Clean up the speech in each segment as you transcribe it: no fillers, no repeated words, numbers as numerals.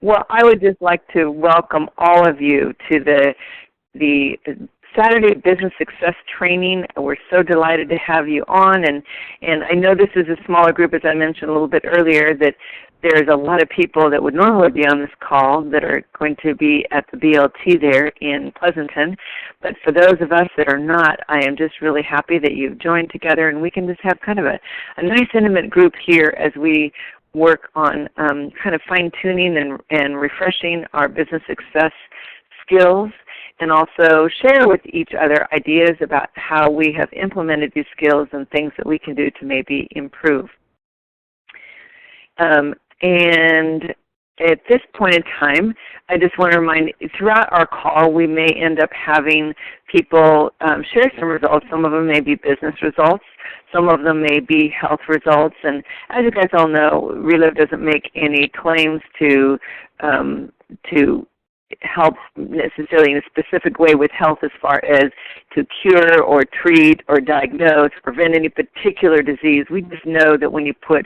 Well, I would just like to welcome all of you to the Saturday Business Success Training. We're so delighted to have you on, and I know this is a smaller group, as I mentioned a little bit earlier, that there's a lot of people that would normally be on this call that are going to be at the BLT there in Pleasanton. But for those of us that are not, I am just really happy that you've joined together, and we can just have kind of a nice intimate group here as we work on kind of fine-tuning and refreshing our business success skills, and also share with each other ideas about how we have implemented these skills and things that we can do to maybe improve. And at this point in time, I just want to remind, throughout our call, we may end up having people share some results. Some of them may be business results. Some of them may be health results. And as you guys all know, Relive doesn't make any claims to help necessarily in a specific way with health as far as to cure or treat or diagnose, prevent any particular disease. We just know that when you put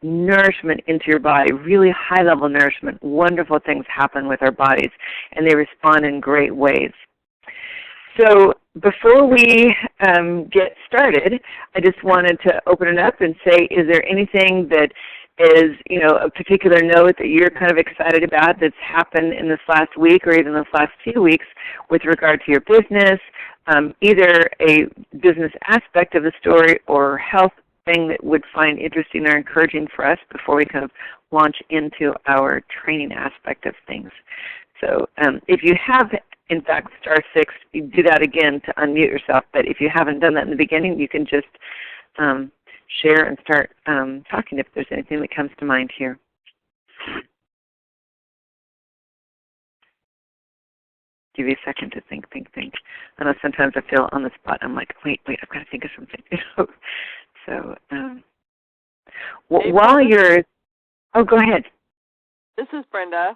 nourishment into your body, really high-level nourishment, wonderful things happen with our bodies, and they respond in great ways. So before we get started, I just wanted to open it up and say, is there anything that is, a particular note that you're kind of excited about that's happened in this last week or even this last few weeks with regard to your business, either a business aspect of the story or health thing that would find interesting or encouraging for us before we kind of launch into our training aspect of things. So if you have, in fact, *6, you do that again to unmute yourself, but if you haven't done that in the beginning, you can just share and start talking if there's anything that comes to mind here. Give you a second to think. I know sometimes I feel on the spot. I'm like, wait, I've got to think of something. So while you're, go ahead. This is Brenda.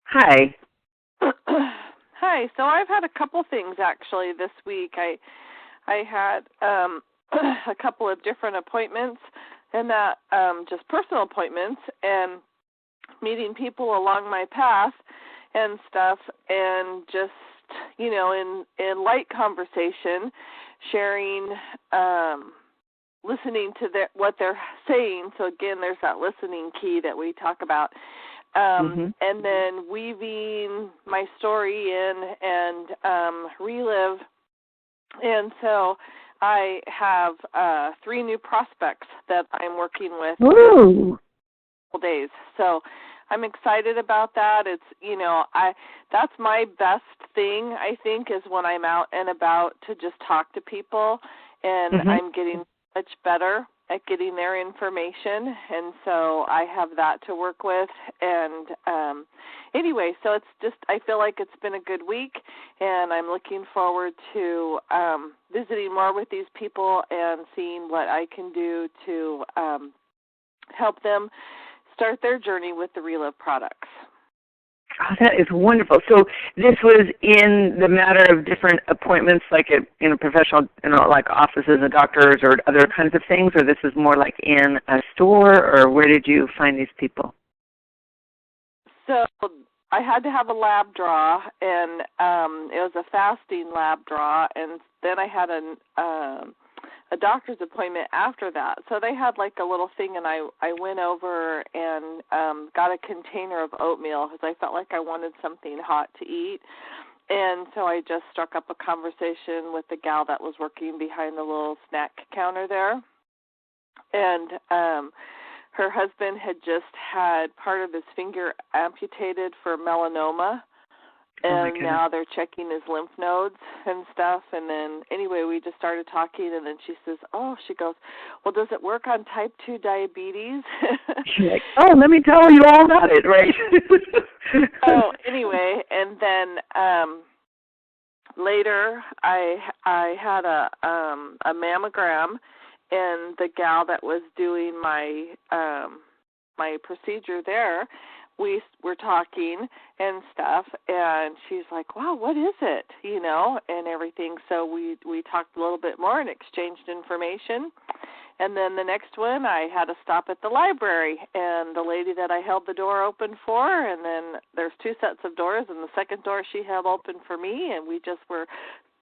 Hi. Hi. So I've had a couple things actually this week. I had a couple of different appointments, and that just personal appointments and meeting people along my path and stuff, and just in light conversation, sharing. Listening to what they're saying. So again, there's that listening key that we talk about. And then weaving my story in and relive. And so I have 3 new prospects that I'm working with for a couple days. So I'm excited about that. It's, that's my best thing, I think, is when I'm out and about to just talk to people, and I'm getting much better at getting their information, and so I have that to work with. And anyway, so it's just, I feel like it's been a good week, and I'm looking forward to visiting more with these people and seeing what I can do to help them start their journey with the Relive products. Oh, that is wonderful. So this was in the matter of different appointments, like in a professional, like offices and doctors or other kinds of things, or this is more like in a store, or where did you find these people? So I had to have a lab draw, and it was a fasting lab draw, and then I had a doctor's appointment after that. So they had like a little thing, and I went over and got a container of oatmeal because I felt like I wanted something hot to eat. And so I just struck up a conversation with the gal that was working behind the little snack counter there. And her husband had just had part of his finger amputated for melanoma. And now they're checking his lymph nodes and stuff. And then, anyway, we just started talking, and then she goes, well, does it work on type 2 diabetes? She's like, let me tell you all about it, right? So, anyway, and then later I had a mammogram, and the gal that was doing my procedure there we were talking and stuff, and she's like, wow, what is it, and everything. So we talked a little bit more and exchanged information. And then the next one, I had to stop at the library, and the lady that I held the door open for, and then there's 2 sets of doors, and the second door she held open for me, and we just were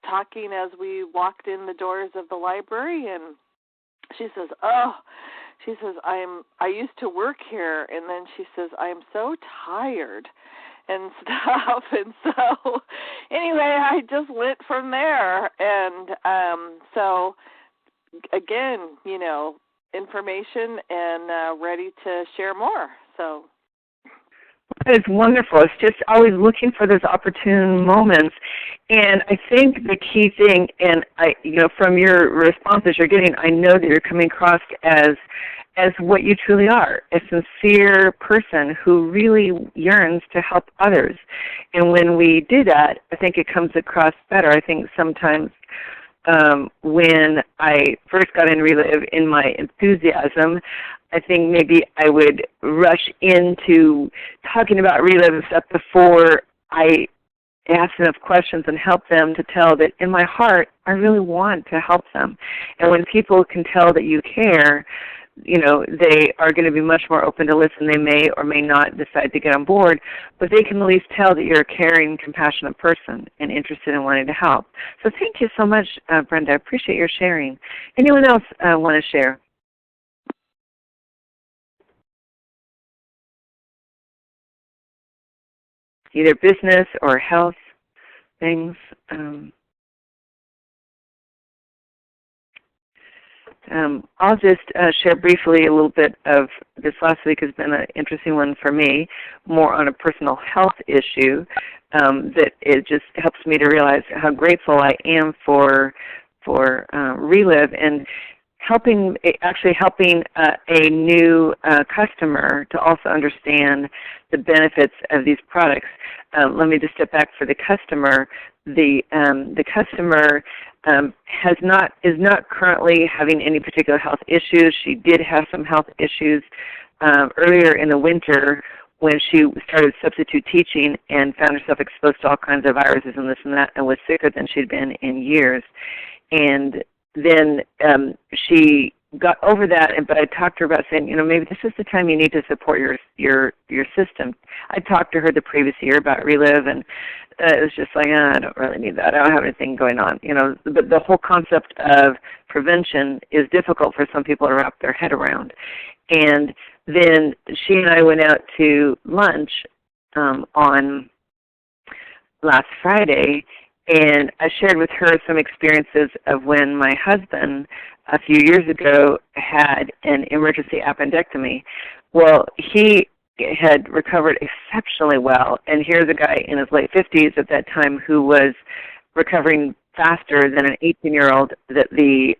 talking as we walked in the doors of the library, and she says, I used to work here, and then she says, I am so tired and stuff. And so anyway, I just went from there. And so again, information and ready to share more. So it's wonderful. It's just always looking for those opportune moments. And I think the key thing, and from your responses you're getting, I know that you're coming across as what you truly are, a sincere person who really yearns to help others. And when we do that, I think it comes across better. I think sometimes when I first got in Relive, in my enthusiasm, I think maybe I would rush into talking about Relive and stuff before I asked enough questions and help them to tell that in my heart, I really want to help them. And when people can tell that you care, they are going to be much more open to listen. They may or may not decide to get on board, but they can at least tell that you're a caring, compassionate person and interested in wanting to help. So thank you so much, Brenda. I appreciate your sharing. Anyone else want to share? Either business or health things. I'll just share briefly a little bit of this last week has been an interesting one for me, more on a personal health issue, that it just helps me to realize how grateful I am for Relive and helping a new customer to also understand the benefits of these products. Let me just step back for the customer. The customer is not currently having any particular health issues. She did have some health issues earlier in the winter when she started substitute teaching and found herself exposed to all kinds of viruses and this and that, and was sicker than she'd been in years. And then she got over that, but I talked to her about saying, maybe this is the time you need to support your system. I talked to her the previous year about Relive, and it was just like, I don't really need that. I don't have anything going on. But the whole concept of prevention is difficult for some people to wrap their head around. And then she and I went out to lunch on last Friday, and I shared with her some experiences of when my husband a few years ago had an emergency appendectomy. Well, he had recovered exceptionally well, and here's a guy in his late 50s at that time who was recovering faster than an 18-year-old that the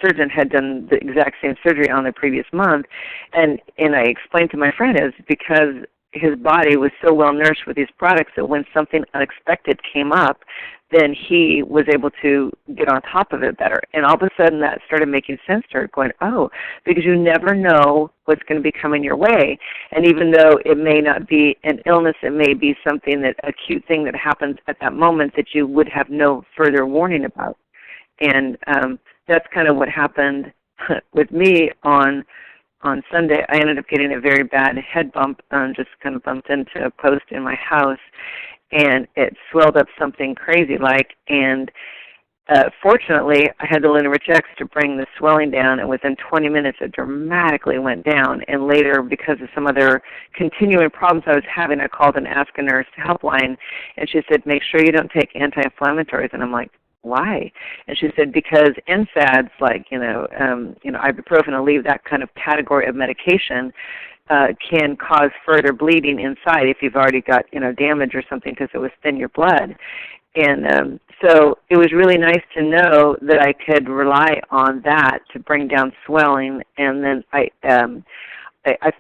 surgeon had done the exact same surgery on the previous month. And I explained to my friend is because his body was so well nourished with these products that when something unexpected came up, then he was able to get on top of it better. And all of a sudden that started making sense to her, going, because you never know what's going to be coming your way. And even though it may not be an illness, it may be something that acute thing that happens at that moment that you would have no further warning about. And that's kind of what happened with me on Sunday. I ended up getting a very bad head bump, just kind of bumped into a post in my house, and it swelled up something crazy-like. And fortunately, I had the Linear X to bring the swelling down, and within 20 minutes it dramatically went down. And later, because of some other continuing problems I was having, I called and asked a nurse helpline, and she said, make sure you don't take anti-inflammatories. And I'm like, why? And she said, because NSAIDs, like ibuprofen, Aleve, that kind of category of medication, can cause further bleeding inside if you've already got damage or something because it was thin your blood. And so it was really nice to know that I could rely on that to bring down swelling. And then I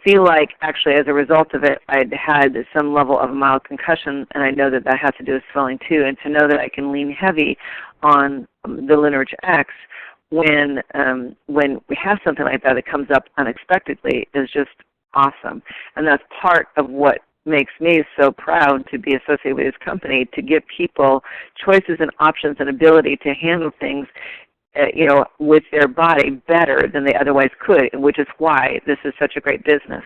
feel like actually as a result of it, I'd had some level of mild concussion, and I know that that has to do with swelling too. And to know that I can lean heavy on the Lineage X when we have something like that comes up unexpectedly is just awesome. And that's part of what makes me so proud to be associated with this company, to give people choices and options and ability to handle things with their body better than they otherwise could, which is why this is such a great business,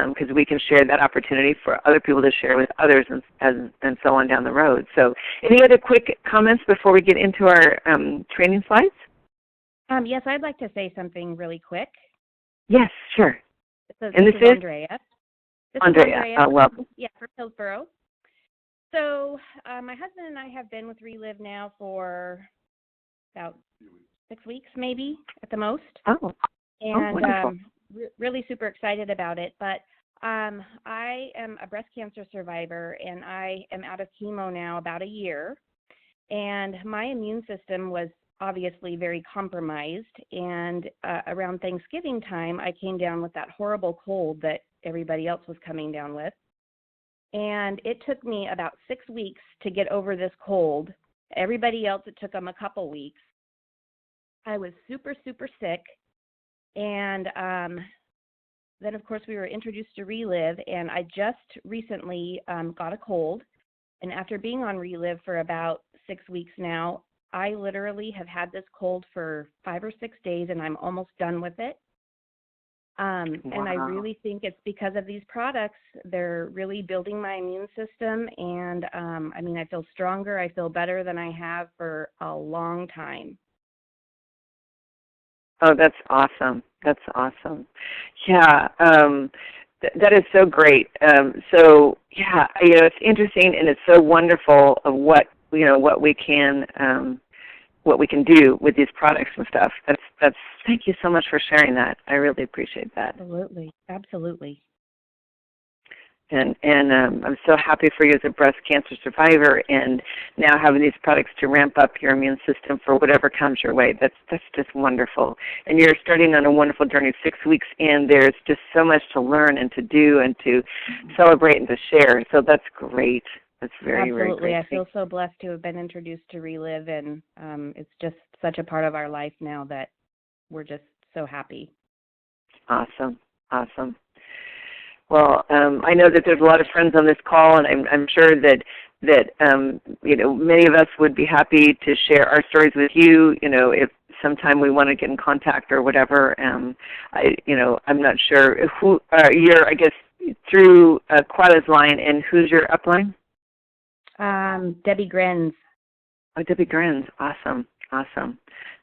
because we can share that opportunity for other people to share with others and so on down the road. So any other quick comments before we get into our training slides? Yes, I'd like to say something really quick. Yes, sure. This is Andrea. Andrea, welcome. Yeah, from Hillsborough. So my husband and I have been with Relive now for about 6 weeks, maybe at the most. Oh, and wonderful. Really super excited about it. But I am a breast cancer survivor, and I am out of chemo now about a year. And my immune system was obviously very compromised. And around Thanksgiving time, I came down with that horrible cold that everybody else was coming down with. And it took me about 6 weeks to get over this cold. Everybody else, it took them a couple weeks. I was super, super sick. And then, of course, we were introduced to Relive, and I just recently got a cold. And after being on Relive for about 6 weeks now, I literally have had this cold for 5 or 6 days, and I'm almost done with it. Wow. And I really think it's because of these products. They're really building my immune system, and I feel stronger. I feel better than I have for a long time. Oh, that's awesome. That's awesome. Yeah, that is so great. It's interesting, and it's so wonderful of what we can do with these products and stuff. That's. Thank you so much for sharing that. I really appreciate that. Absolutely. And I'm so happy for you as a breast cancer survivor, and now having these products to ramp up your immune system for whatever comes your way. That's just wonderful. And you're starting on a wonderful journey, 6 weeks in. There's just so much to learn and to do and to celebrate and to share. So that's great. That's very, very great. Absolutely. I feel so blessed to have been introduced to Relive, and it's just such a part of our life now that we're just so happy. Awesome. Well, I know that there's a lot of friends on this call, and I'm sure that many of us would be happy to share our stories with you. If sometime we want to get in contact or whatever. I'm not sure who you're. I guess through Quada's line, and who's your upline? Debbie Grens. Oh, Debbie Grens. Awesome.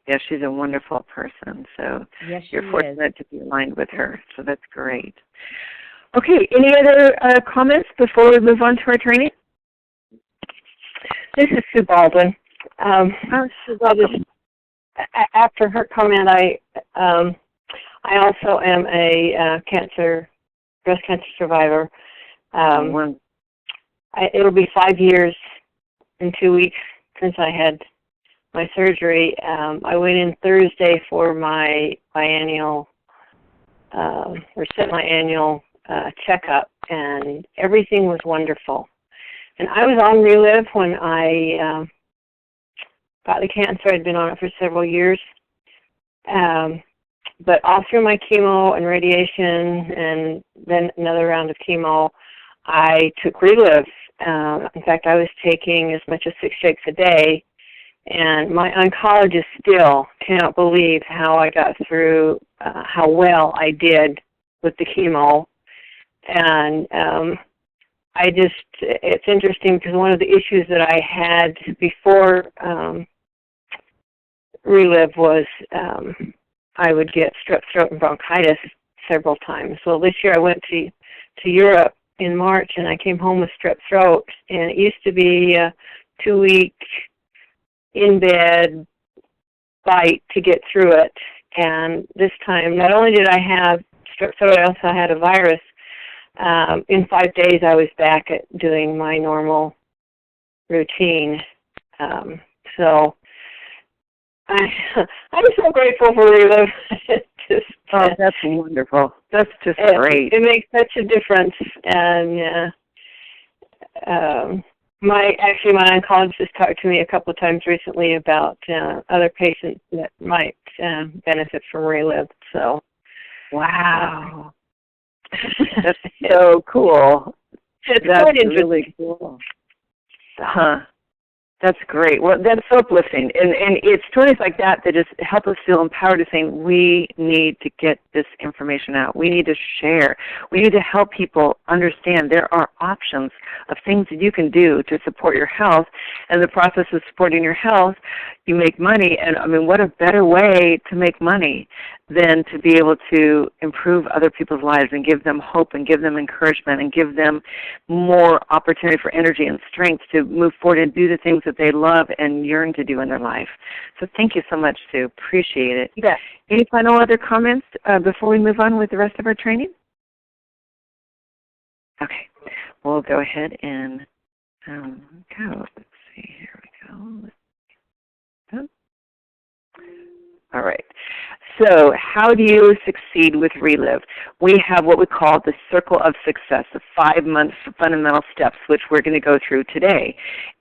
Yeah, she's a wonderful person. So yes, you're fortunate to be aligned with her. So that's great. Okay, any other comments before we move on to our training? This is Sue Baldwin. After her comment, I also am a breast cancer survivor. It'll be 5 years in 2 weeks since I had my surgery. I went in Thursday for my biannual, semi-annual checkup, and everything was wonderful. And I was on Relive when I got the cancer. I'd been on it for several years. But all through my chemo and radiation and then another round of chemo, I took Relive. In fact, I was taking as much as 6 shakes a day, and my oncologist still cannot believe how I got through, how well I did with the chemo. And it's interesting because one of the issues that I had before Relive was I would get strep throat and bronchitis several times. Well, this year I went to Europe in March, and I came home with strep throat, and it used to be a 2-week in-bed fight to get through it. And this time, not only did I have strep throat, I also had a virus. In 5 days, I was back at doing my normal routine. So I'm so grateful for Relive. That's wonderful. That's just great. It makes such a difference. And My oncologist has talked to me a couple of times recently about other patients that might benefit from Relive. So, wow, that's so cool. That's quite interesting. Really cool. Huh. That's great. Well, that's so uplifting. And it's stories like that that just help us feel empowered to saying we need to get this information out. We need to share. We need to help people understand there are options of things that you can do to support your health. And the process of supporting your health, you make money. And, I mean, what a better way to make money than to be able to improve other people's lives and give them hope and give them encouragement and give them more opportunity for energy and strength to move forward and do the things that they love and yearn to do in their life. So thank you so much, Sue. Appreciate it. Yeah. Any final other comments before we move on with the rest of our training? Okay. We'll go ahead and go. Let's see. Here we go. All right. So how do you succeed with Relive? We have what we call the Circle of Success, the 5-month fundamental steps, which we're going to go through today.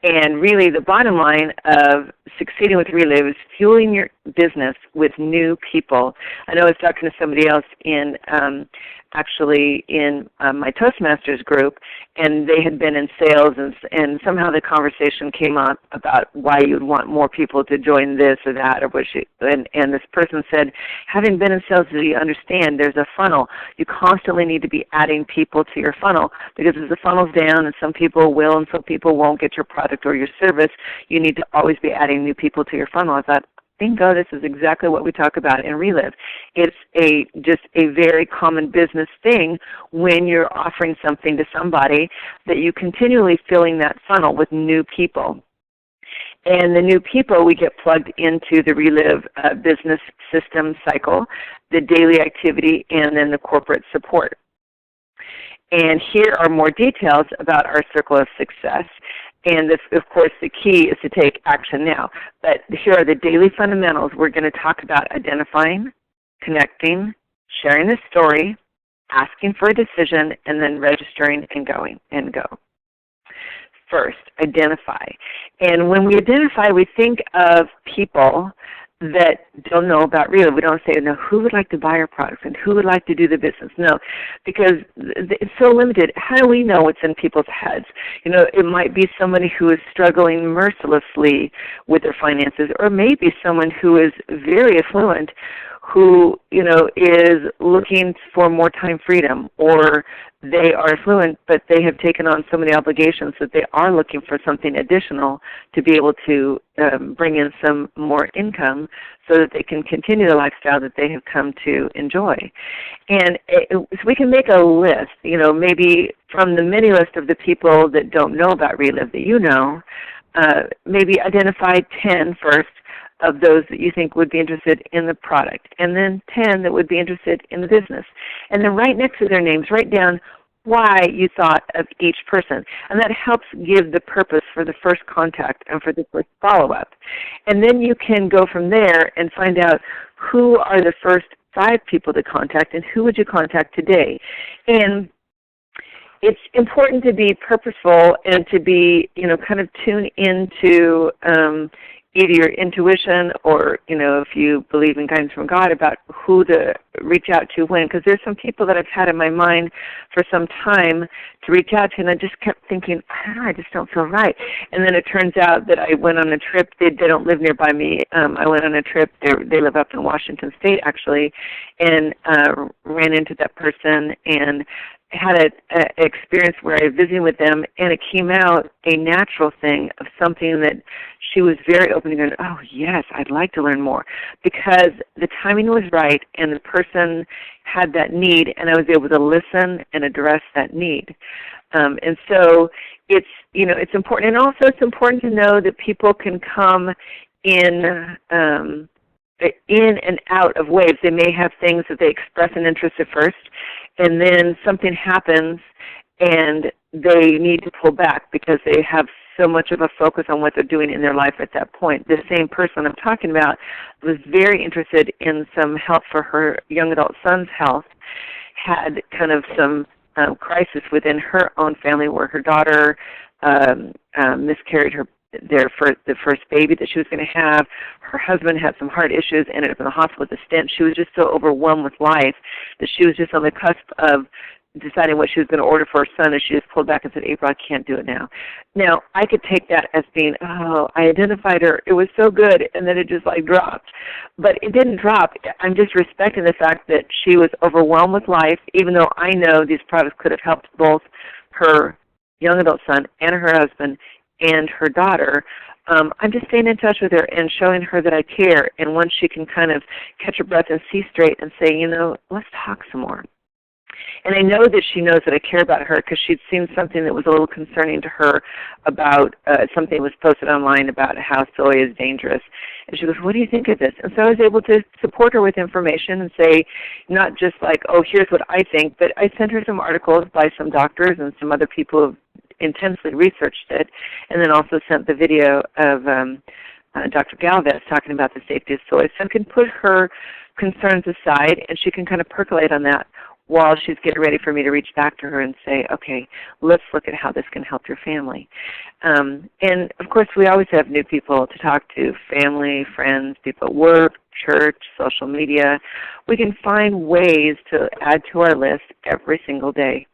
And really the bottom line of succeeding with Relive is fueling your business with new people. I know I was talking to somebody else in my Toastmasters group, and they had been in sales, and somehow the conversation came up about why you'd want more people to join this or that, or and this person said, having been in sales, do you understand there's a funnel? You constantly need to be adding people to your funnel, because as the funnel's down, and some people will and some people won't get your product or your service, you need to always be adding new people to your funnel. I thought, bingo, this is exactly what we talk about in Relive. It's just a very common business thing when you're offering something to somebody that you continually filling that funnel with new people. And the new people, we get plugged into the Relive business system cycle, the daily activity, and then the corporate support. And here are more details about our Circle of Success. And this, of course, the key is to take action now. But here are the daily fundamentals. We're going to talk about identifying, connecting, sharing the story, asking for a decision, and then registering and go. First, identify. And when we identify, we think of people that don't know about Relive. We don't say, no, who would like to buy our products and who would like to do the business? No, because it's so limited. How do we know what's in people's heads? You know, it might be somebody who is struggling mercilessly with their finances, or maybe someone who is very affluent who, you know, is looking for more time freedom, or they are affluent but they have taken on so many obligations that they are looking for something additional to be able to bring in some more income so that they can continue the lifestyle that they have come to enjoy. And so we can make a list, you know, maybe from the mini list of the people that don't know about Relive that you know, maybe identify 10 first of those that you think would be interested in the product, and then 10 that would be interested in the business. And then right next to their names, write down why you thought of each person. And that helps give the purpose for the first contact and for the first follow-up. And then you can go from there and find out who are the first 5 people to contact and who would you contact today. And it's important to be purposeful and to be, you know, kind of tune into either your intuition or, you know, if you believe in guidance from God, about who to reach out to when. Because there's some people that I've had in my mind for some time to reach out to, and I just kept thinking, I don't know, I just don't feel right. And then it turns out that I went on a trip. They don't live nearby me. I went on a trip. They live up in Washington State, actually, and ran into that person and had an experience where I was visiting with them, and it came out a natural thing of something that she was very open to going, oh, yes, I'd like to learn more, because the timing was right and the person had that need, and I was able to listen and address that need. And so it's, you know, it's important. And also it's important to know that people can come in and out of waves. They may have things that they express an interest at first, and then something happens and they need to pull back because they have so much of a focus on what they're doing in their life at that point. The same person I'm talking about was very interested in some help for her young adult son's health, had kind of some crisis within her own family where her daughter miscarried the first baby that she was going to have. Her husband had some heart issues, ended up in the hospital with a stent. She was just so overwhelmed with life that she was just on the cusp of deciding what she was going to order for her son, and she just pulled back and said, April, I can't do it now. Now, I could take that as being, oh, I identified her, it was so good, and then it just like dropped. But it didn't drop. I'm just respecting the fact that she was overwhelmed with life, even though I know these products could have helped both her young adult son and her husband and her daughter. I'm just staying in touch with her and showing her that I care. And once she can kind of catch her breath and see straight and say, let's talk some more. And I know that she knows that I care about her because she'd seen something that was a little concerning to her about something that was posted online about how soy is dangerous. And she goes, what do you think of this? And so I was able to support her with information and say, not just like, oh, here's what I think, but I sent her some articles by some doctors and some other people who have intensely researched it, and then also sent the video of Dr. Galvez talking about the safety of soy. So I can put her concerns aside, and she can kind of percolate on that while she's getting ready for me to reach back to her and say, okay, let's look at how this can help your family. And, of course, we always have new people to talk to, family, friends, people at work, church, social media. We can find ways to add to our list every single day.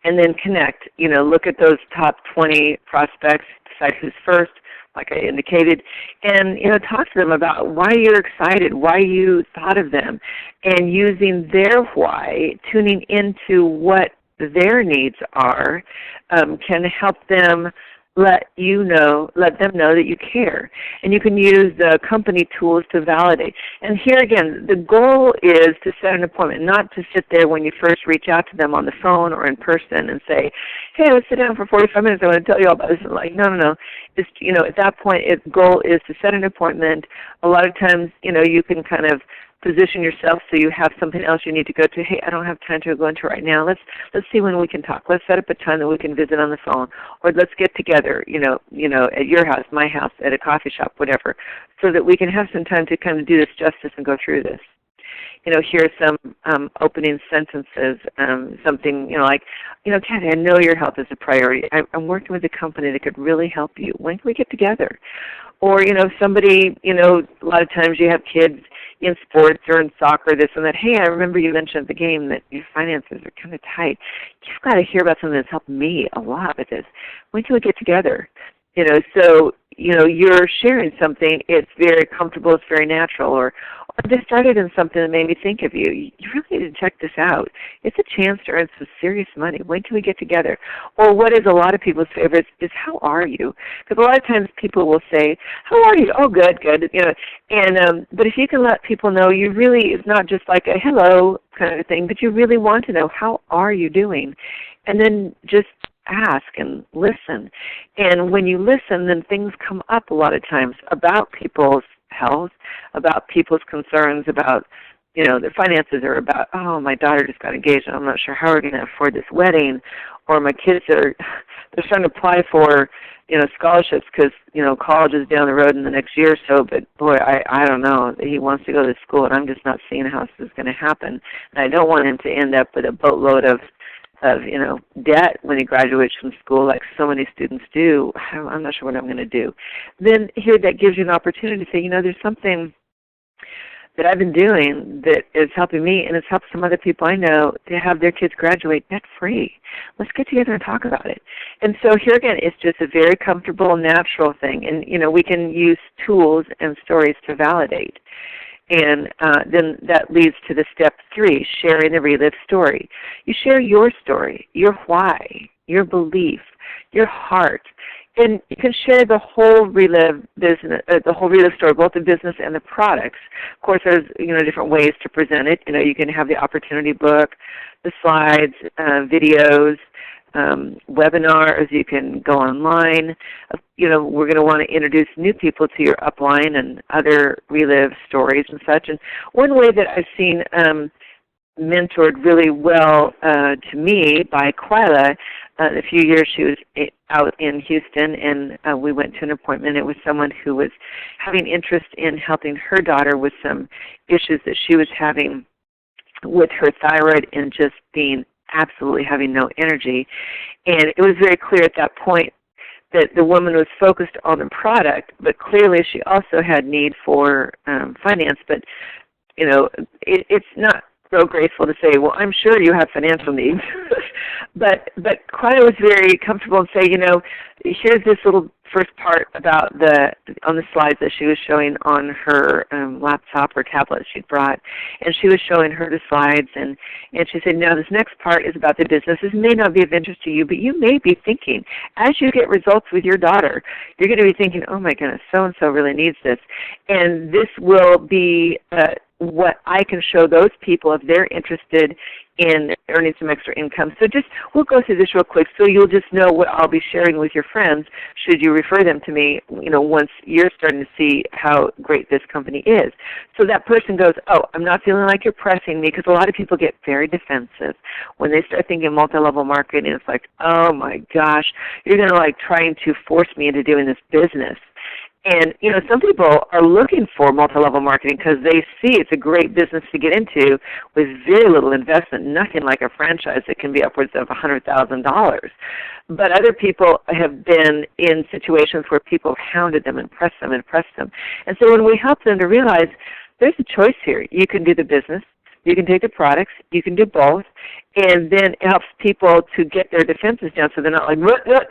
And then connect, look at those top 20 prospects, decide who's first, like I indicated, and talk to them about why you're excited, why you thought of them, and using their why, tuning into what their needs are, can help them let them know that you care. And you can use the company tools to validate. And here again, the goal is to set an appointment, not to sit there when you first reach out to them on the phone or in person and say, hey, let's sit down for 45 minutes, I want to tell you all about this. And like, no. It's, at that point, the goal is to set an appointment. A lot of times, you can kind of position yourself so you have something else you need to go to. Hey, I don't have time to go into right now. Let's see when we can talk. Let's set up a time that we can visit on the phone, or let's get together, at your house, my house, at a coffee shop, whatever, so that we can have some time to kind of do this justice and go through this. Here's some opening sentences, something, like, Kathy, I know your health is a priority. I'm working with a company that could really help you. When can we get together? Or, somebody, a lot of times you have kids in sports or in soccer, this and that. Hey, I remember you mentioned at the game that your finances are kind of tight. You've got to hear about something that's helped me a lot with this. When can we get together? So, you're sharing something, it's very comfortable, it's very natural, or I just started in something that made me think of you. You really need to check this out. It's a chance to earn some serious money. When can we get together? Or what is a lot of people's favorites is, how are you? Because a lot of times people will say, how are you? Oh, good. And but if you can let people know, you really, it's not just like a hello kind of thing, but you really want to know, how are you doing? And then just ask and listen. And when you listen, then things come up a lot of times about people's health, about people's concerns, about, their finances, are about, oh, my daughter just got engaged and I'm not sure how we're going to afford this wedding, or my kids they're trying to apply for, scholarships because, college is down the road in the next year or so, but boy, I don't know. He wants to go to school and I'm just not seeing how this is going to happen. And I don't want him to end up with a boatload of debt when he graduates from school, like so many students do. I'm not sure what I'm going to do. Then here, that gives you an opportunity to say, there's something that I've been doing that is helping me, and it's helped some other people I know to have their kids graduate debt-free. Let's get together and talk about it. And so here again, it's just a very comfortable, natural thing. And, we can use tools and stories to validate. And then that leads to the step 3, sharing the relived story. You share your story, your why, your belief, your heart, and you can share the whole relive business, the whole relive story, both the business and the products. Of course, there's different ways to present it. You can have the opportunity book, the slides, videos, webinars. You can go online. We're going to want to introduce new people to your upline and other relive stories and such. And one way that I've seen mentored really well to me by Quila, a few years she was out in Houston, and we went to an appointment. It was someone who was having interest in helping her daughter with some issues that she was having with her thyroid and just being absolutely having no energy. And it was very clear at that point that the woman was focused on the product, but clearly she also had need for finance. But, it's not so graceful to say, well, I'm sure you have financial needs. but Claudia was very comfortable and say, here's this little first part about on the slides that she was showing on her laptop or tablet she'd brought, and she was showing her the slides, and she said, now this next part is about the business. This may not be of interest to you, but you may be thinking, as you get results with your daughter, you're going to be thinking, oh my goodness, so-and-so really needs this. And this will be what I can show those people if they're interested in earning some extra income. So we'll go through this real quick so you'll just know what I'll be sharing with your friends should you refer them to me, once you're starting to see how great this company is. So that person goes, oh, I'm not feeling like you're pressing me, because a lot of people get very defensive when they start thinking multi-level marketing. It's like, oh my gosh, you're going to trying to force me into doing this business. And, some people are looking for multi-level marketing because they see it's a great business to get into with very little investment, nothing like a franchise that can be upwards of $100,000. But other people have been in situations where people have hounded them and pressed them and pressed them. And so when we help them to realize there's a choice here. You can do the business. You can take the products. You can do both. And then it helps people to get their defenses down so they're not like,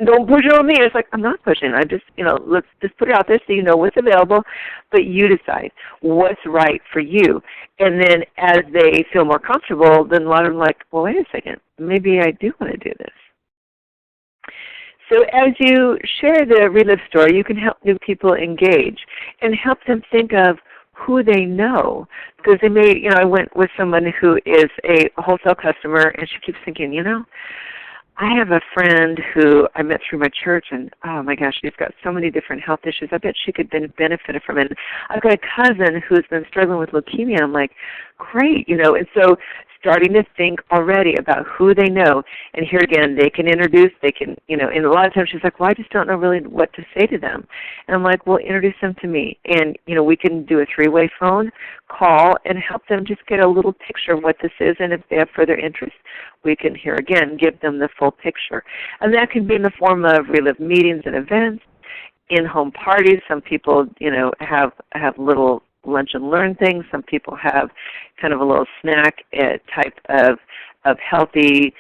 don't push it on me. It's like, I'm not pushing. I just, let's just put it out there so you know what's available, but you decide what's right for you. And then as they feel more comfortable, then a lot of them are like, well, wait a second. Maybe I do want to do this. So as you share the Relive story, you can help new people engage and help them think of who they know, because they may, I went with someone who is a wholesale customer, and she keeps thinking, I have a friend who I met through my church, and oh my gosh, she's got so many different health issues. I bet she could benefit from it. I've got a cousin who's been struggling with leukemia. I'm like, great, and so starting to think already about who they know. And here again, they can introduce, and a lot of times she's like, well, I just don't know really what to say to them. And I'm like, well, introduce them to me. And, we can do a three-way phone call and help them just get a little picture of what this is. And if they have further interest, we can, here again, give them the full picture. And that can be in the form of Relive meetings and events, in-home parties. Some people, have little lunch and learn things. Some people have kind of a little snack type of healthy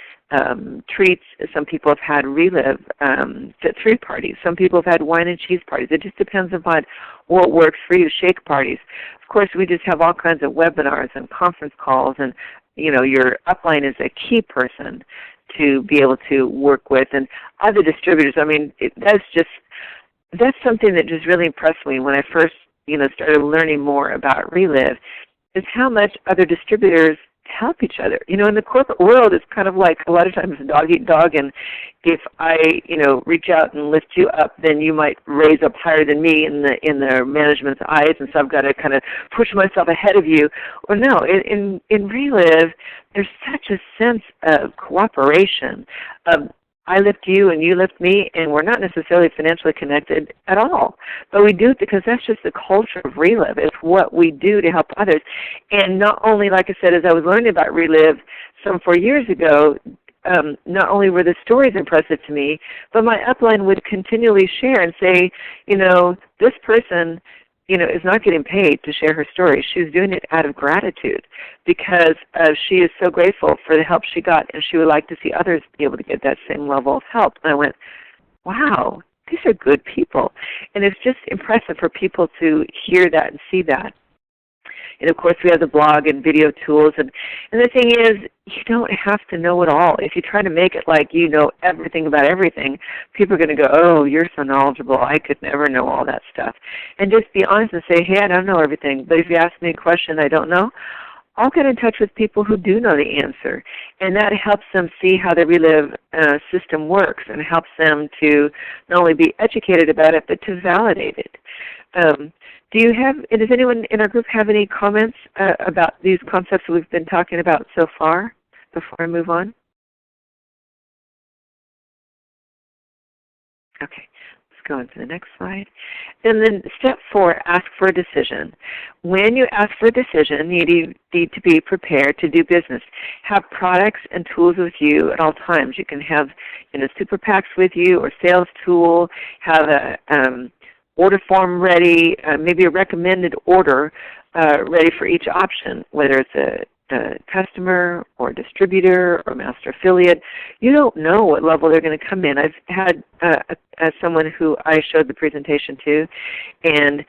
treats. Some people have had Relive Fit3 parties. Some people have had wine and cheese parties. It just depends upon what works for you. Shake parties. Of course, we just have all kinds of webinars and conference calls, and your upline is a key person to be able to work with. And other distributors, that's something that just really impressed me when I first started learning more about Relive, is how much other distributors help each other. In the corporate world, it's kind of like a lot of times dog eat dog, and if I, reach out and lift you up, then you might raise up higher than me in the management's eyes, and so I've got to kind of push myself ahead of you. Or no, in Relive, there's such a sense of cooperation, of I lift you and you lift me, and we're not necessarily financially connected at all. But we do it because that's just the culture of Relive. It's what we do to help others. And not only, like I said, as I was learning about Relive some 4 years ago, not only were the stories impressive to me, but my upline would continually share and say, this person is not getting paid to share her story. She's doing it out of gratitude because she is so grateful for the help she got, and she would like to see others be able to get that same level of help. And I went, wow, these are good people. And it's just impressive for people to hear that and see that. And of course, we have the blog and video tools. And the thing is, you don't have to know it all. If you try to make it like you know everything about everything, people are going to go, oh, you're so knowledgeable. I could never know all that stuff. And just be honest and say, hey, I don't know everything. But if you ask me a question I don't know, I'll get in touch with people who do know the answer. And that helps them see how the Relive system works, and helps them to not only be educated about it, but to validate it. Does anyone in our group have any comments about these concepts that we've been talking about so far before I move on? Okay, let's go on to the next slide. And then step 4, ask for a decision. When you ask for a decision, you need to be prepared to do business. Have products and tools with you at all times. You can have super packs with you or sales tool, have a order form ready, maybe a recommended order ready for each option, whether it's a customer or distributor or master affiliate. You don't know what level they're going to come in. I've had someone who I showed the presentation to, and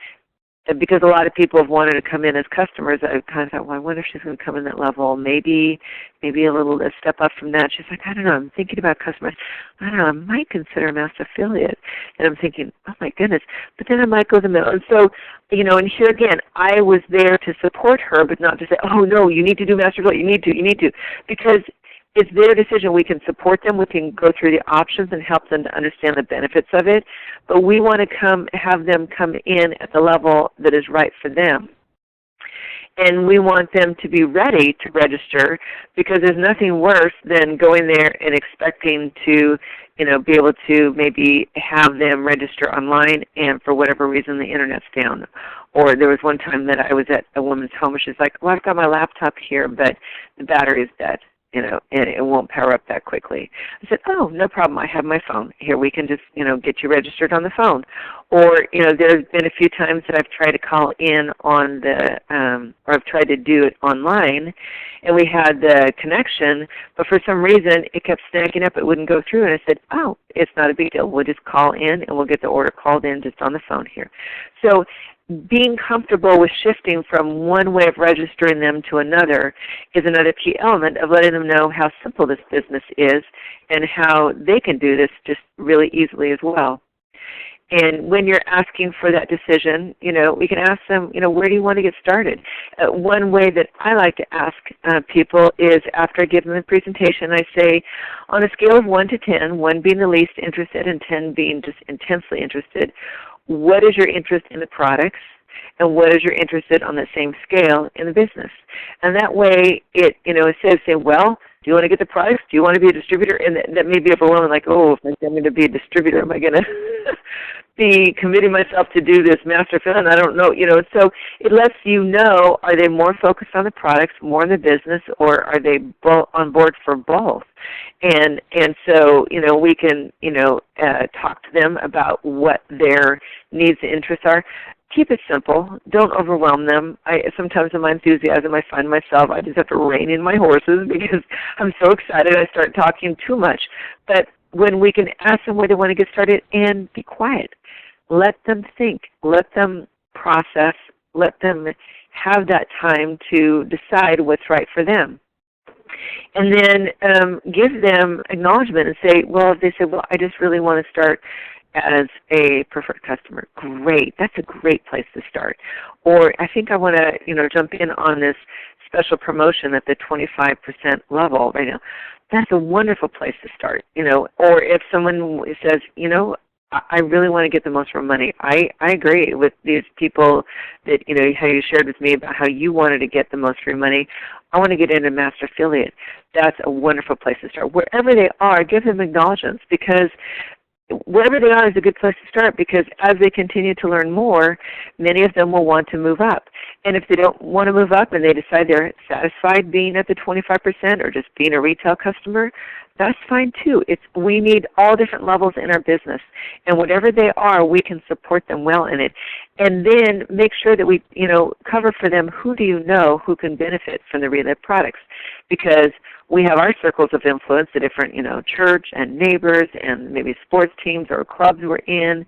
because a lot of people have wanted to come in as customers, I kind of thought, well, I wonder if she's going to come in that level. Maybe a step up from that. She's like, I don't know, I'm thinking about customers. I don't know, I might consider a master affiliate. And I'm thinking, oh my goodness, but then I might go the middle. And so, and here again, I was there to support her, but not to say, oh no, you need to do master affiliate, you need to. Because it's their decision. We can support them. We can go through the options and help them to understand the benefits of it. But we want to have them come in at the level that is right for them. And we want them to be ready to register, because there's nothing worse than going there and expecting to, be able to maybe have them register online and for whatever reason the internet's down. Or there was one time that I was at a woman's home and she's like, well, I've got my laptop here, but the battery is dead. And it won't power up that quickly. I said, oh, no problem. I have my phone. Here, we can just, get you registered on the phone. Or, there's been a few times that I've tried to call in on or I've tried to do it online, and we had the connection, but for some reason it kept snagging up. It wouldn't go through, and I said, oh, it's not a big deal. We'll just call in, and we'll get the order called in just on the phone here. So being comfortable with shifting from one way of registering them to another is another key element of letting them know how simple this business is and how they can do this just really easily as well. And when you're asking for that decision, we can ask them, where do you want to get started? One way that I like to ask people is after I give them the presentation, I say, on a scale of 1 to 10, 1 being the least interested and 10 being just intensely interested, what is your interest in the products, and what is your interest on the same scale in the business? And that way, instead of saying, well, do you want to get the products? Do you want to be a distributor? And that may be overwhelming, like, oh, if I'm going to be a distributor, am I going to be committing myself to do this master affiliate? I don't know. So it lets you know, are they more focused on the products, more on the business, or are they on board for both? And so, we can, talk to them about what their needs and interests are. Keep it simple. Don't overwhelm them. Sometimes in my enthusiasm, I find myself, I just have to rein in my horses because I'm so excited I start talking too much. But when we can ask them where they want to get started and be quiet, let them think, let them process, let them have that time to decide what's right for them. And then give them acknowledgement and say, well, if they say, well, I just really want to start as a preferred customer, great. That's a great place to start. Or I think I want to, jump in on this special promotion at the 25% level right now. That's a wonderful place to start, Or if someone says, I really want to get the most from money. I agree with these people that, how you shared with me about how you wanted to get the most for your money. I want to get into master affiliate. That's a wonderful place to start. Wherever they are, give them acknowledgments, because wherever they are is a good place to start, because as they continue to learn more, many of them will want to move up. And if they don't want to move up and they decide they're satisfied being at the 25% or just being a retail customer, that's fine too. We need all different levels in our business, and whatever they are, we can support them well in it. And then make sure that we, cover for them who do you know who can benefit from the Relive products, because we have our circles of influence, the different, church and neighbors and maybe sports teams or clubs we're in.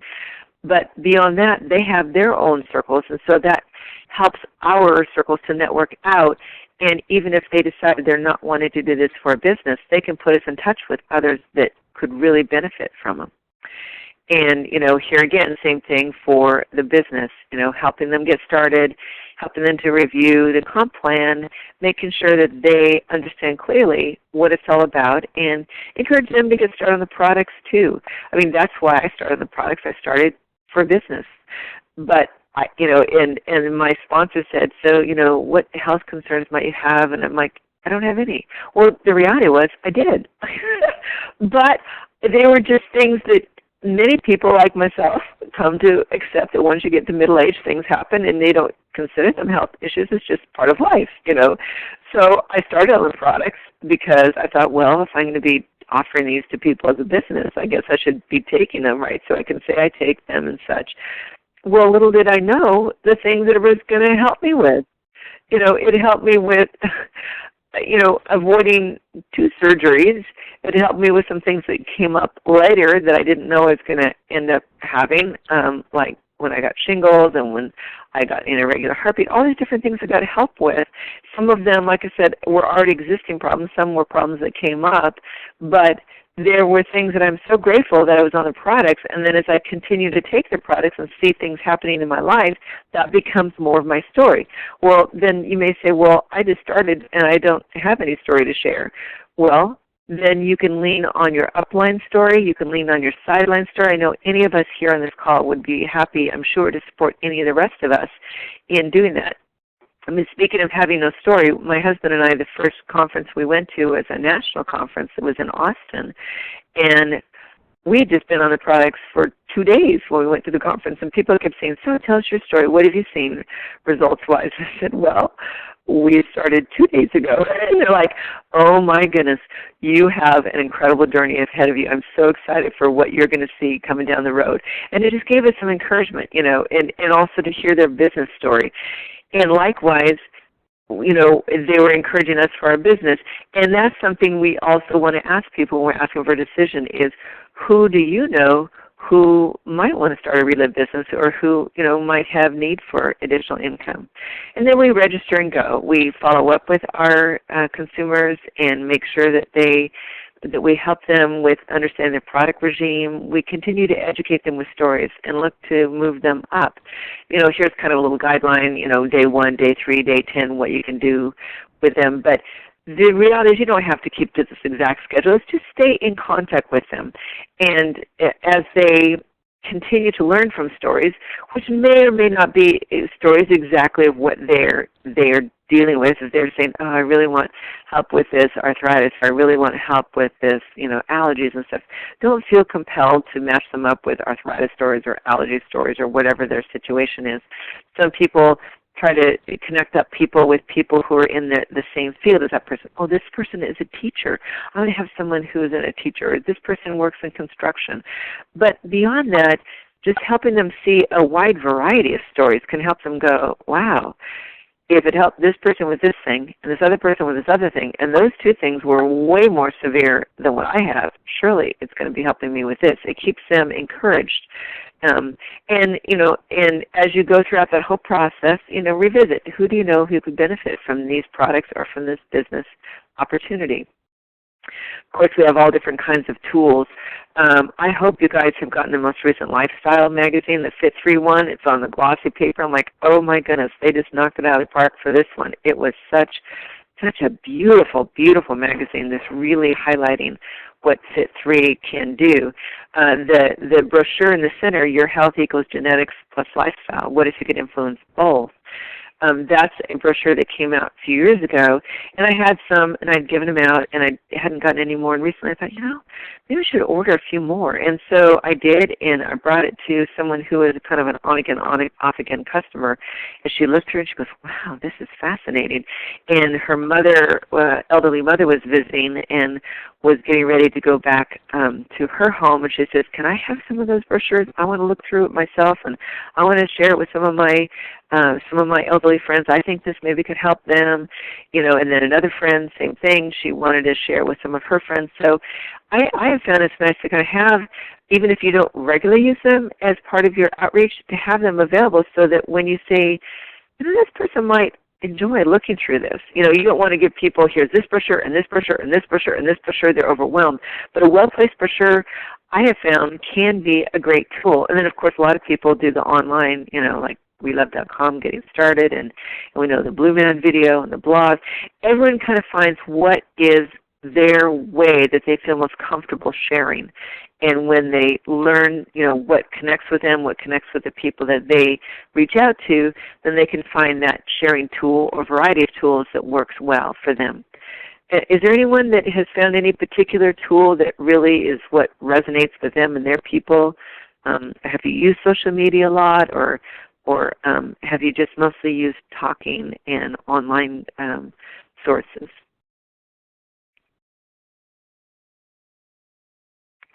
But beyond that, they have their own circles, and so that helps our circles to network out. And even if they decide they're not wanting to do this for a business, they can put us in touch with others that could really benefit from them. And, here again, same thing for the business, helping them get started, helping them to review the comp plan, making sure that they understand clearly what it's all about, and encourage them to get started on the products too. I mean, that's why I started the products. I started for business. But, and my sponsor said, so, what health concerns might you have? And I'm like, I don't have any. Well, the reality was I did. But they were just things that many people like myself come to accept that once you get to middle age, things happen, and they don't consider them health issues. It's just part of life, So I started on the products because I thought, well, if I'm going to be offering these to people as a business, I guess I should be taking them, right, so I can say I take them and such. Well, little did I know the things that it was going to help me with. It helped me with, avoiding 2 surgeries. It helped me with some things that came up later that I didn't know I was going to end up having, like when I got shingles and when I got irregular heartbeat, all these different things I got help with. Some of them, like I said, were already existing problems. Some were problems that came up, but there were things that I'm so grateful that I was on the products, and then as I continue to take the products and see things happening in my life, that becomes more of my story. Well, then you may say, well, I just started and I don't have any story to share. Well, then you can lean on your upline story. You can lean on your sideline story. I know any of us here on this call would be happy, I'm sure, to support any of the rest of us in doing that. I mean, speaking of having no story, my husband and I, the first conference we went to was a national conference. It was in Austin. And we had just been on the products for 2 days when we went to the conference. And people kept saying, so tell us your story. What have you seen results-wise? I said, well, we started 2 days ago. And they're like, oh, my goodness, you have an incredible journey ahead of you. I'm so excited for what you're going to see coming down the road. And it just gave us some encouragement, and also to hear their business story. And likewise, they were encouraging us for our business. And that's something we also want to ask people when we're asking for a decision is, who do you know who might want to start a Relive business or who, might have need for additional income? And then we register and go. We follow up with our consumers and make sure that we help them with understanding their product regime. We continue to educate them with stories and look to move them up. Here's kind of a little guideline, day 1, day 3, day 10, what you can do with them. But the reality is you don't have to keep to this exact schedule. It's just stay in contact with them. And as they continue to learn from stories, which may or may not be stories exactly of what they're dealing with. If they're saying, oh, I really want help with this arthritis, or I really want help with this, allergies and stuff, don't feel compelled to match them up with arthritis stories or allergy stories or whatever their situation is. Some people try to connect up people with people who are in the same field as that person. Oh, this person is a teacher. I want to have someone who is a teacher. Or this person works in construction. But beyond that, just helping them see a wide variety of stories can help them go, wow, if it helped this person with this thing and this other person with this other thing, and those 2 things were way more severe than what I have, surely it's going to be helping me with this. It keeps them encouraged. And as you go throughout that whole process, revisit who do you know who could benefit from these products or from this business opportunity. Of course, we have all different kinds of tools. I hope you guys have gotten the most recent lifestyle magazine, the Fit 3 one. It's on the glossy paper. I'm like, oh my goodness, they just knocked it out of the park for this one. It was such a beautiful, beautiful magazine that's really highlighting what Fit 3 can do. The brochure in the center, Your Health Equals Genetics Plus Lifestyle. What if you could influence both? That's a brochure that came out a few years ago, and I had some, and I'd given them out, and I hadn't gotten any more. And recently I thought, maybe I should order a few more. And so I did, and I brought it to someone who is kind of an on-again, off-again customer. And she looked through, and she goes, wow, this is fascinating. And her mother, elderly mother, was visiting and was getting ready to go back to her home. And she says, can I have some of those brochures? I want to look through it myself, and I want to share it with some of my elderly friends. I think this maybe could help them, and then another friend, same thing. She wanted to share with some of her friends. So I have found it's nice to kind of have, even if you don't regularly use them as part of your outreach, to have them available so that when you say, this person might enjoy looking through this. You don't want to give people, here's this brochure and this brochure and this brochure and this brochure. They're overwhelmed. But a well-placed brochure, I have found, can be a great tool. And then, of course, a lot of people do the online, like WeLove.com getting started, and we know the Blue Man video and the blog. Everyone kind of finds what is their way that they feel most comfortable sharing. And when they learn, what connects with them, what connects with the people that they reach out to, then they can find that sharing tool or variety of tools that works well for them. Is there anyone that has found any particular tool that really is what resonates with them and their people? Have you used social media a lot, or have you just mostly used talking and online sources?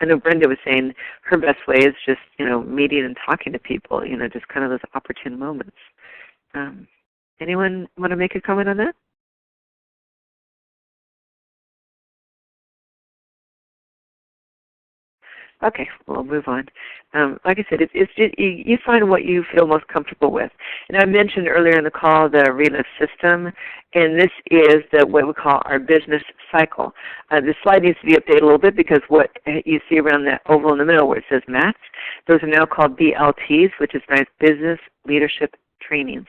I know Brenda was saying her best way is just, meeting and talking to people, just kind of those opportune moments. Anyone want to make a comment on that? Okay, we'll move on. Like I said, it's just, you find what you feel most comfortable with. And I mentioned earlier in the call the Relive system, and this is what we call our business cycle. The slide needs to be updated a little bit because what you see around that oval in the middle where it says MATS, those are now called BLTs, which is Business Leadership Trainings.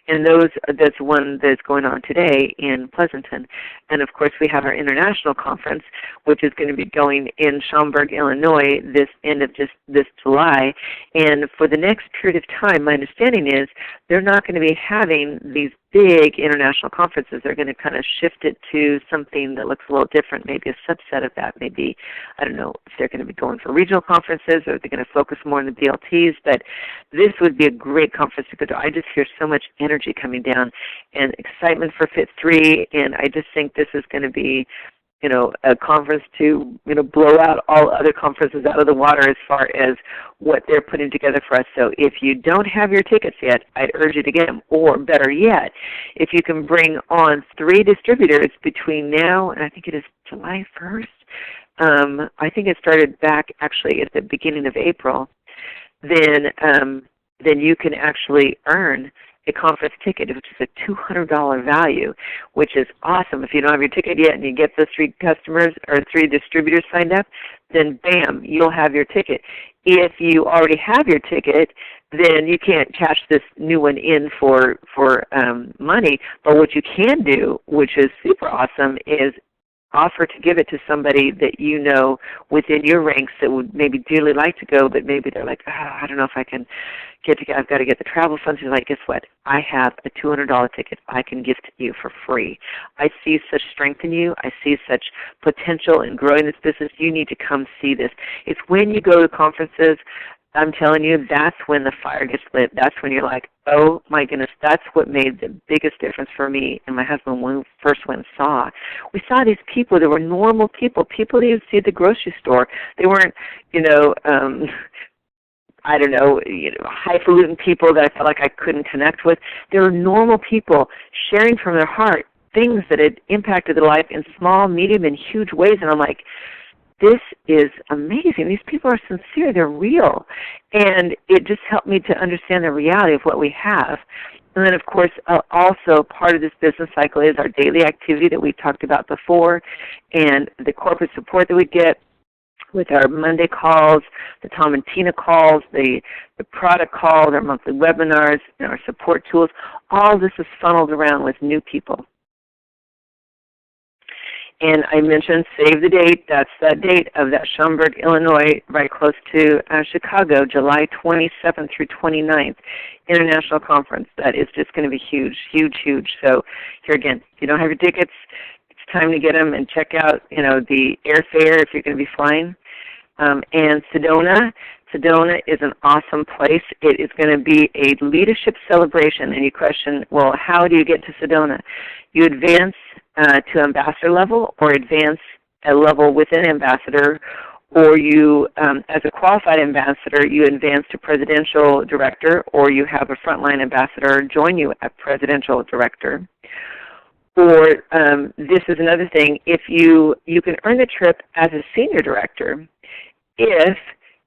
And that's one that's going on today in Pleasanton. And of course we have our international conference, which is going to be going in Schaumburg, Illinois this end of this July. And for the next period of time, my understanding is they're not going to be having these big international conferences. They're going to kind of shift it to something that looks a little different, maybe a subset of that. Maybe, I don't know, if they're going to be going for regional conferences or if they're going to focus more on the BLTs, but this would be a great conference to go to. I just hear so much energy coming down and excitement for Fit 3, and I just think this is going to be a conference to, blow out all other conferences out of the water as far as what they're putting together for us. So if you don't have your tickets yet, I'd urge you to get them. Or better yet, if you can bring on 3 distributors between now and I think it is July 1st. I think it started back actually at the beginning of April. Then you can actually earn a conference ticket, which is a $200 value, which is awesome. If you don't have your ticket yet and you get those 3 customers or 3 distributors signed up, then bam, you'll have your ticket. If you already have your ticket, then you can't cash this new one in for money. But what you can do, which is super awesome, is offer to give it to somebody that you know within your ranks that would maybe dearly like to go, but maybe they're like, I don't know if I can get to. I've got to get the travel funds. You're like, guess what? I have a $200 ticket I can gift you for free. I see such strength in you. I see such potential in growing this business. You need to come see this. It's when you go to conferences, I'm telling you, that's when the fire gets lit. That's when you're like, oh my goodness, that's what made the biggest difference for me and my husband when we first went and saw. We saw these people that were normal people that you'd see at the grocery store. They weren't, I don't know, highfalutin people that I felt like I couldn't connect with. They were normal people sharing from their heart things that had impacted their life in small, medium, and huge ways. And I'm like, this is amazing. These people are sincere. They're real. And it just helped me to understand the reality of what we have. And then, of course, also part of this business cycle is our daily activity that we talked about before and the corporate support that we get with our Monday calls, the Tom and Tina calls, the product calls, our monthly webinars, and our support tools. All this is funneled around with new people. And I mentioned save the date. That's that date of that Schaumburg, Illinois, right close to Chicago, July 27th through 29th, international conference. That is just going to be huge, huge, huge. So here again, if you don't have your tickets, it's time to get them and check out, the airfare if you're going to be flying. And Sedona is an awesome place. It is going to be a leadership celebration. And you question, well, how do you get to Sedona? You advance to ambassador level or advance a level within ambassador, or you, as a qualified ambassador, you advance to presidential director, or you have a frontline ambassador join you at presidential director. Or this is another thing, if you can earn the trip as a senior director if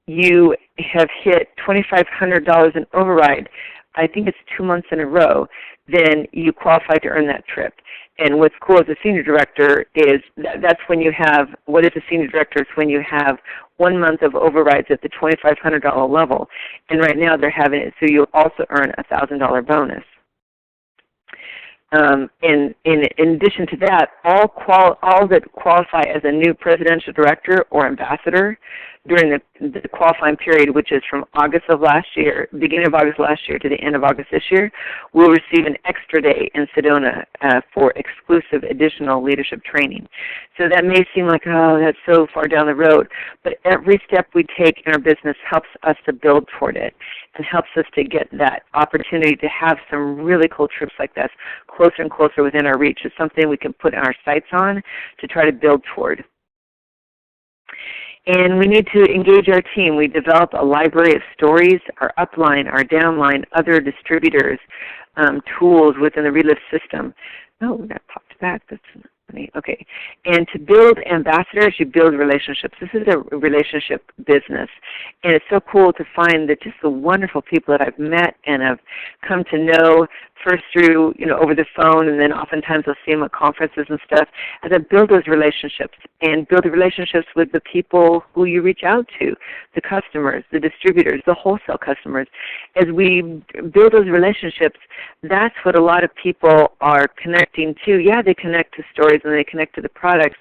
you have hit $2,500 in override, I think it's 2 months in a row, then you qualify to earn that trip. And what's cool as a senior director is that's when you have, what is a senior director? It's when you have 1 month of overrides at the $2,500 level. And right now they're having it, so you'll also earn a $1,000 bonus. In addition to that, all that qualify as a new presidential director or ambassador during the qualifying period, which is from August of last year, beginning of August last year to the end of August this year, will receive an extra day in Sedona for exclusive additional leadership training. So that may seem like, oh, that's so far down the road, but every step we take in our business helps us to build toward it and helps us to get that opportunity to have some really cool trips like this closer and closer within our reach. It's something we can put our sights on to try to build toward. And we need to engage our team. We develop a library of stories, our upline, our downline, other distributors, tools within the Relive system. Oh, that popped back. That's funny. Okay. And to build ambassadors, you build relationships. This is a relationship business. And it's so cool to find that just the wonderful people that I've met and have come to know first through, over the phone, and then oftentimes I'll see them at conferences and stuff, as I build those relationships and build the relationships with the people who you reach out to, the customers, the distributors, the wholesale customers. As we build those relationships, that's what a lot of people are connecting to. Yeah, they connect to stories and they connect to the products,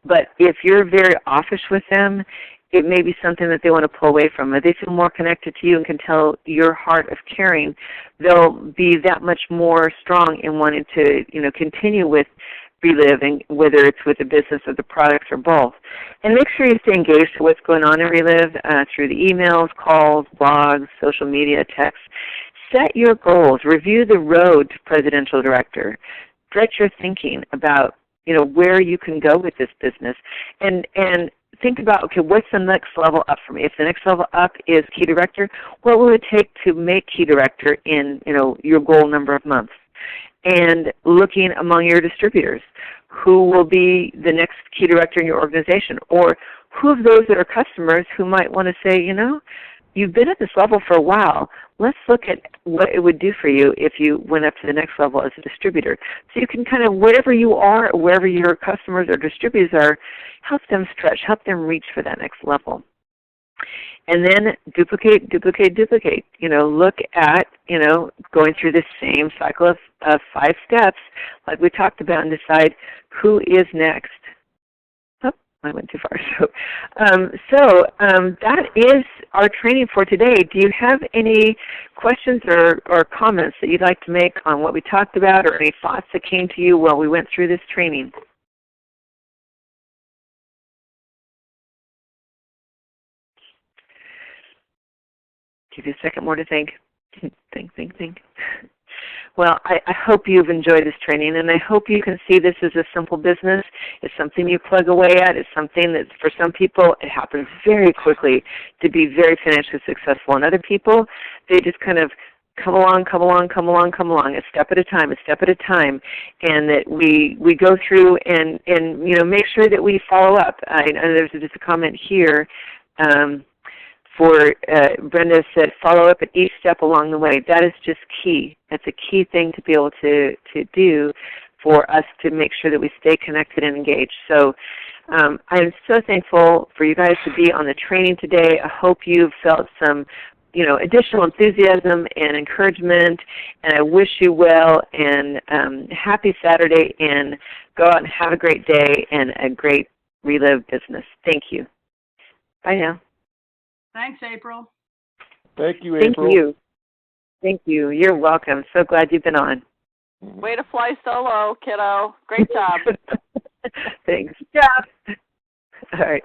but if you're very offish with them, it may be something that they want to pull away from. If they feel more connected to you and can tell your heart of caring, they'll be that much more strong in wanting to, continue with Relive, and whether it's with the business or the products or both. And make sure you stay engaged with what's going on in Relive through the emails, calls, blogs, social media, texts. Set your goals. Review the road to presidential director. Stretch your thinking about, where you can go with this business. And think about, okay, what's the next level up for me? If the next level up is key director, what will it take to make key director in, your goal number of months? And looking among your distributors, who will be the next key director in your organization? Or who of those that are customers who might want to say, you've been at this level for a while. Let's look at what it would do for you if you went up to the next level as a distributor. So you can kind of, wherever you are, or wherever your customers or distributors are, help them stretch, help them reach for that next level. And then duplicate, duplicate, duplicate. Look at, going through the same cycle of 5 steps like we talked about, and decide who is next. I went too far. So that is our training for today. Do you have any questions or comments that you'd like to make on what we talked about, or any thoughts that came to you while we went through this training? Give you a second more to think. Think. Well, I hope you've enjoyed this training, and I hope you can see this as a simple business. It's something you plug away at. It's something that, for some people, it happens very quickly to be very financially successful. And other people, they just kind of come along, a step at a time, and that we go through and make sure that we follow up. I know there's just a comment here. Brenda said, follow up at each step along the way. That is just key. That's a key thing to be able to do for us to make sure that we stay connected and engaged. So I'm so thankful for you guys to be on the training today. I hope you've felt some additional enthusiasm and encouragement, and I wish you well, and happy Saturday, and go out and have a great day and a great Relive business. Thank you. Bye now. Thanks, April. Thank you, April. Thank you. You're welcome. So glad you've been on. Way to fly solo, kiddo. Great job. Thanks. Yeah. All right.